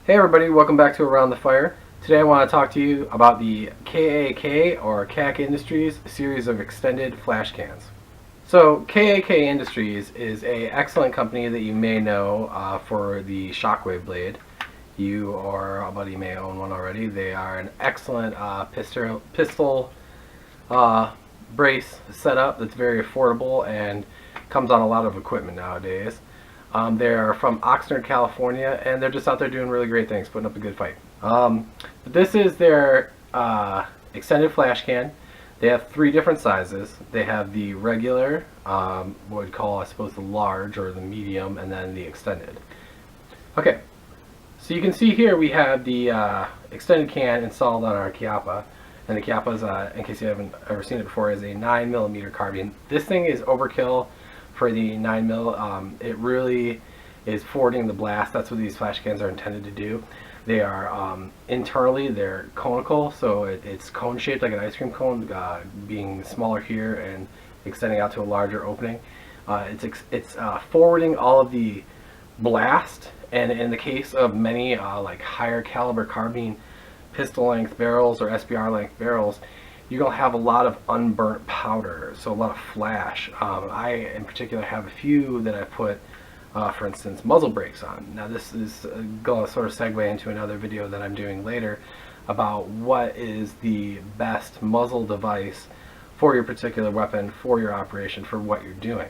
Hey everybody, welcome back to Around the Fire. Today I want to talk to you about the KAK or KAK Industries series of extended flash cans. So KAK Industries is an excellent company that you may know for the Shockwave blade. You or a buddy may own one already. They are an excellent pistol brace setup that's very affordable and comes on a lot of equipment nowadays. They're from Oxnard, California, and they're just out there doing really great things, putting up a good fight. But this is their extended flash can. They have three different sizes. They have the regular, what we'd call, I suppose, the large or the medium, and then the extended. Okay, so you can see here we have the extended can installed on our Chiappa. And the Chiappa is, in case you haven't ever seen it before, is a 9mm carbine. This thing is overkill for the 9mm. It really is forwarding the blast. That's what these flash cans are intended to do. They are internally, they're conical, so it's cone shaped like an ice cream cone, being smaller here and extending out to a larger opening. It's forwarding all of the blast, and in the case of many like higher caliber carbine pistol length barrels or SBR length barrels, you're going to have a lot of unburnt powder, so a lot of flash. I, in particular, have a few that I put, for instance, muzzle brakes on. Now this is going to sort of segue into another video that I'm doing later about what is the best muzzle device for your particular weapon, for your operation, for what you're doing.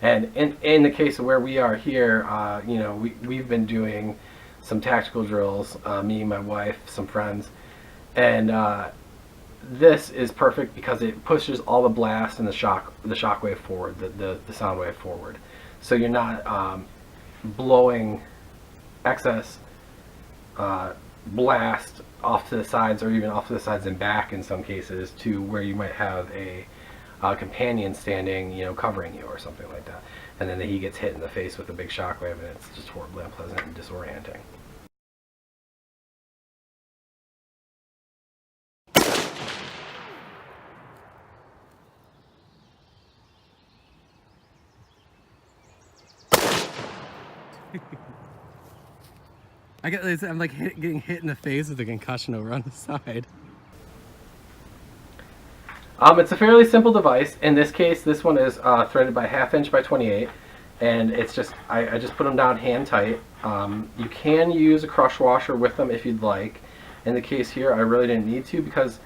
And in the case of where we are here, you know, we've been doing some tactical drills, me, my wife, some friends, and this is perfect because it pushes all the blast and the shock wave forward, the sound wave forward. So you're not blowing excess blast off to the sides, or even off to the sides and back in some cases, to where you might have a companion standing, you know, covering you or something like that. And then he gets hit in the face with a big shock wave, and it's just horribly unpleasant and disorienting. I'm like getting hit in the face with a concussion over on the side. It's a fairly simple device. In this case, this one is threaded by 1/2 inch by 28, and it's just I just put them down hand tight. You can use a crush washer with them if you'd like. In the case here, I really didn't need to because,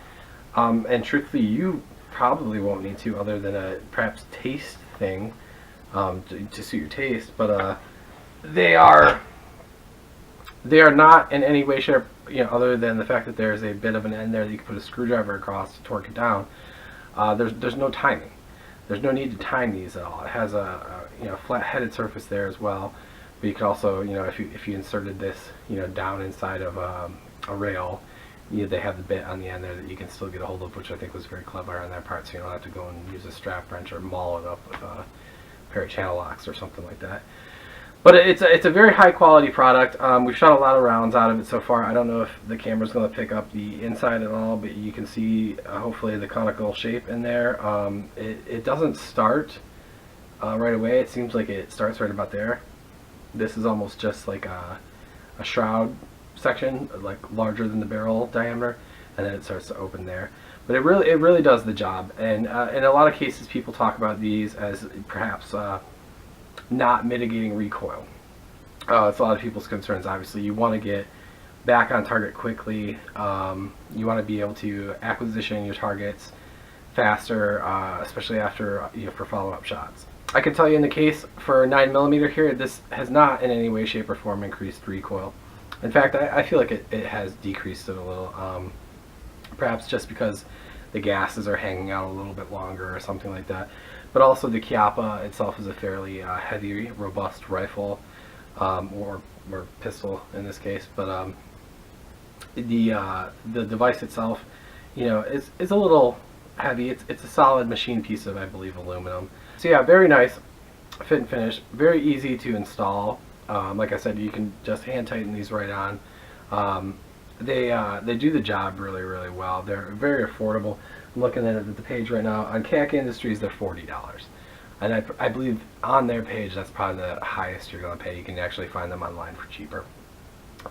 and truthfully, you probably won't need to, other than a perhaps taste thing to suit your taste. But they are not in any way, shape, you know, other than the fact that there's a bit of an end there that you can put a screwdriver across to torque it down. There's no timing. There's no need to time these at all. It has a you know, flat-headed surface there as well. But you could also, you know, if you inserted this, you know, down inside of a rail, they have the bit on the end there that you can still get a hold of, which I think was very clever on their part. So you don't have to go and use a strap wrench or maul it up with a pair of channel locks or something like that. But it's a very high quality product. We've shot a lot of rounds out of it so far. I don't know if the camera's going to pick up the inside at all, but you can see hopefully the conical shape in there. It doesn't start right away. It seems like it starts right about there. This is almost just like a shroud section, like larger than the barrel diameter, and then it starts to open there. But it really does the job. And in a lot of cases, people talk about these as perhaps not mitigating recoil. It's a lot of people's concerns. Obviously, you want to get back on target quickly. You want to be able to acquisition your targets faster, especially after, you know, for follow-up shots. I can tell you in the case for 9mm here, this has not in any way, shape, or form increased recoil. In fact, I feel like it has decreased it a little. Perhaps just because the gases are hanging out a little bit longer or something like that. But also the Chiappa itself is a fairly heavy, robust rifle, or pistol in this case. But the device itself, you know, is a little heavy. It's a solid machine piece of, I believe, aluminum. So yeah, very nice fit and finish. Very easy to install. Like I said, you can just hand tighten these right on. They do the job really well. They're very affordable. I'm looking at the page right now. On KAK Industries, they're $40. And I believe on their page, that's probably the highest you're going to pay. You can actually find them online for cheaper.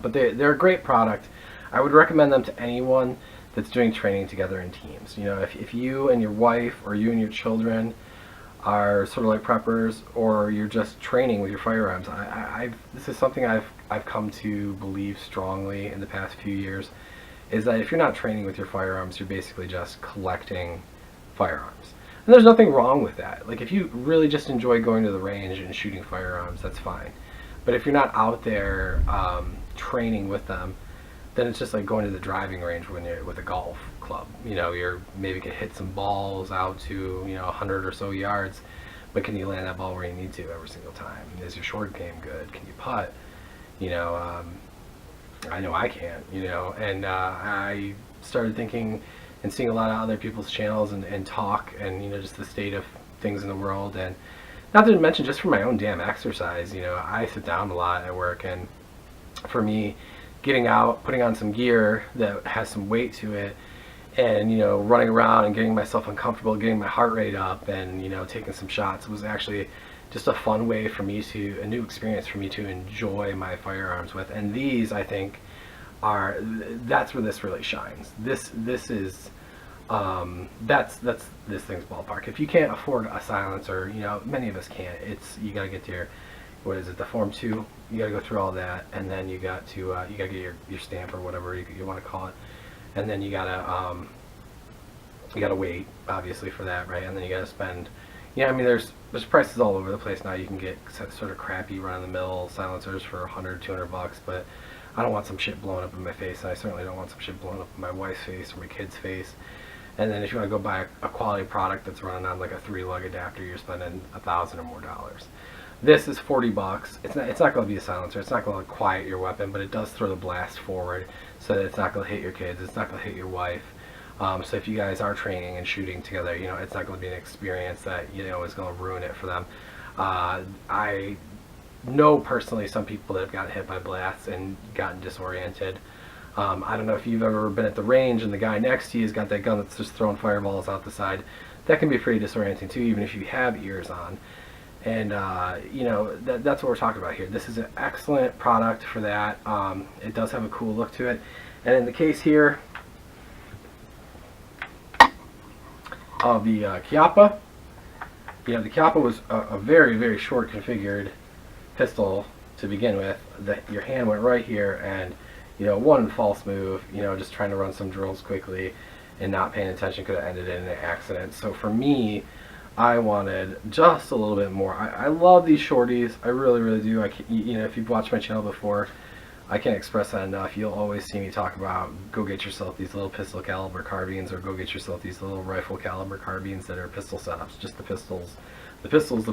But they're a great product. I would recommend them to anyone that's doing training together in teams. You know, if you and your wife or you and your children are sort of like preppers, or you're just training with your firearms, this is something I've come to believe strongly in the past few years, is that if you're not training with your firearms, you're basically just collecting firearms. And there's nothing wrong with that. Like, if you really just enjoy going to the range and shooting firearms, that's fine. But if you're not out there training with them, then it's just like going to the driving range when you're with a golf club. You know, you're maybe can hit some balls out to 100 or so yards, but can you land that ball where you need to every single time? Is your short game good? Can you putt? I know I can't. And I started thinking and seeing a lot of other people's channels and talk and just the state of things in the world, and not to mention just for my own damn exercise. I sit down a lot at work, and for me, getting out, putting on some gear that has some weight to it, and running around and getting myself uncomfortable, getting my heart rate up, and taking some shots was actually just a fun way for me a new experience for me to enjoy my firearms with. And these, I think, that's where this really shines. This is that's this thing's ballpark. If you can't afford a silencer, many of us can't. You gotta get to your, what is it, the Form 2. You gotta go through all that, and then you got to you gotta get your stamp or whatever you want to call it, and then you gotta wait, obviously, for that, right? And then you gotta spend, there's prices all over the place now. You can get sort of crappy run-of-the-mill silencers for 100, 200 bucks, but I don't want some shit blowing up in my face, and I certainly don't want some shit blowing up in my wife's face or my kid's face. And then if you want to go buy a quality product that's running on like a 3-lug adapter, you're spending $1,000 or more. This is 40 bucks. It's not going to be a silencer. It's not going to quiet your weapon, but it does throw the blast forward so that it's not going to hit your kids. It's not going to hit your wife. So if you guys are training and shooting together, it's not going to be an experience that is going to ruin it for them. I know personally some people that have gotten hit by blasts and gotten disoriented. I don't know if you've ever been at the range and the guy next to you has got that gun that's just throwing fireballs out the side. That can be pretty disorienting too, even if you have ears on. And that's what we're talking about here. This is an excellent product for that. It does have a cool look to it. And in the case here of the KAK, the KAK was a very, very short configured pistol to begin with. That your hand went right here, and one false move, just trying to run some drills quickly and not paying attention could have ended in an accident. So for me, I wanted just a little bit more. I love these shorties. I really, really do. If you've watched my channel before, I can't express that enough. You'll always see me talk about go get yourself these little pistol caliber carbines, or go get yourself these little rifle caliber carbines that are pistol setups. Just the pistols. The pistols.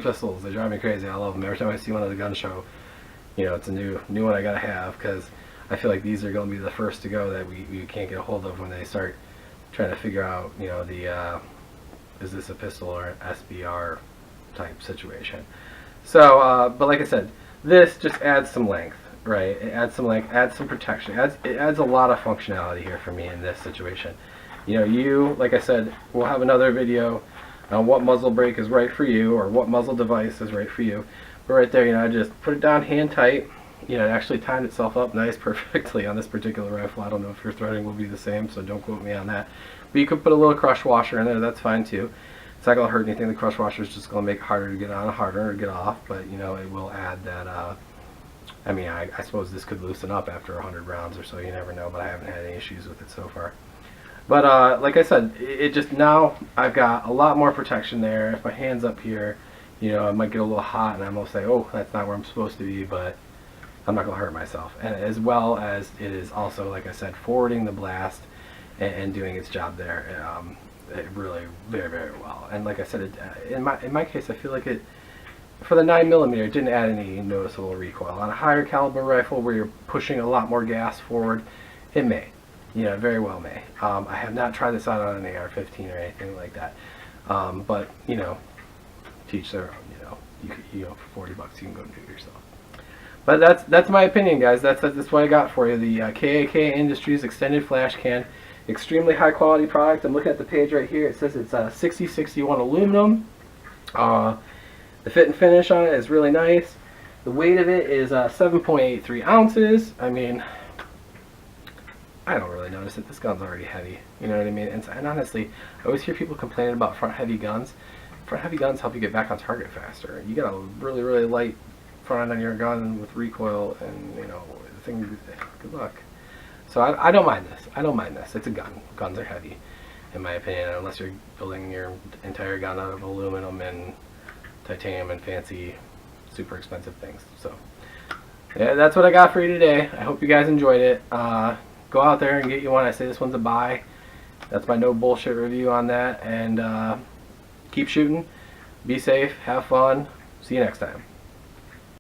They drive me crazy. I love them. Every time I see one at the gun show, it's a new one I gotta have, because I feel like these are going to be the first to go that we can't get a hold of when they start trying to figure out, is this a pistol or an SBR type situation. So, but like I said, this just adds some length, right? It adds some length, adds some protection. It adds a lot of functionality here for me in this situation. Like I said, we'll have another video on what muzzle brake is right for you, or what muzzle device is right for you. But right there, I just put it down hand tight. It actually timed itself up nice perfectly on this particular rifle. I don't know if your threading will be the same, so don't quote me on that. But you could put a little crush washer in there, that's fine too. It's not going to hurt anything. The crush washer is just going to make it harder to get on, harder to get off, but it will add that, I suppose this could loosen up after 100 rounds or so, you never know, but I haven't had any issues with it so far. But like I said, it just, now I've got a lot more protection there. If my hand's up here, I might get a little hot and I'm going to say, oh, that's not where I'm supposed to be, but I'm not going to hurt myself. And as well as it is also, like I said, forwarding the blast and doing its job there, it really very, very well. And like I said, in my case, I feel like it, for the 9mm, it didn't add any noticeable recoil. On a higher caliber rifle where you're pushing a lot more gas forward, it may, very well may. I have not tried this out on an AR-15 or anything like that, but teach their own. For 40 bucks you can go do it yourself. But that's my opinion, guys. That's what I got for you. The KAK Industries Extended Flash Can, extremely high quality product. I'm looking at the page right here. It says it's 6061 aluminum. The fit and finish on it is really nice. The weight of it is 7.83 ounces. I mean, I don't really notice it. This gun's already heavy. You know what I mean? And honestly, I always hear people complaining about front heavy guns. Front heavy guns help you get back on target faster. You got a really, really light front end on your gun with recoil, and you know, good luck. So I don't mind this. I don't mind this. It's a gun. Guns are heavy, in my opinion, unless you're building your entire gun out of aluminum and titanium and fancy, super expensive things. So yeah, that's what I got for you today. I hope you guys enjoyed it. Go out there and get you one. I say this one's a buy. That's my no bullshit review on that. And keep shooting. Be safe. Have fun. See you next time.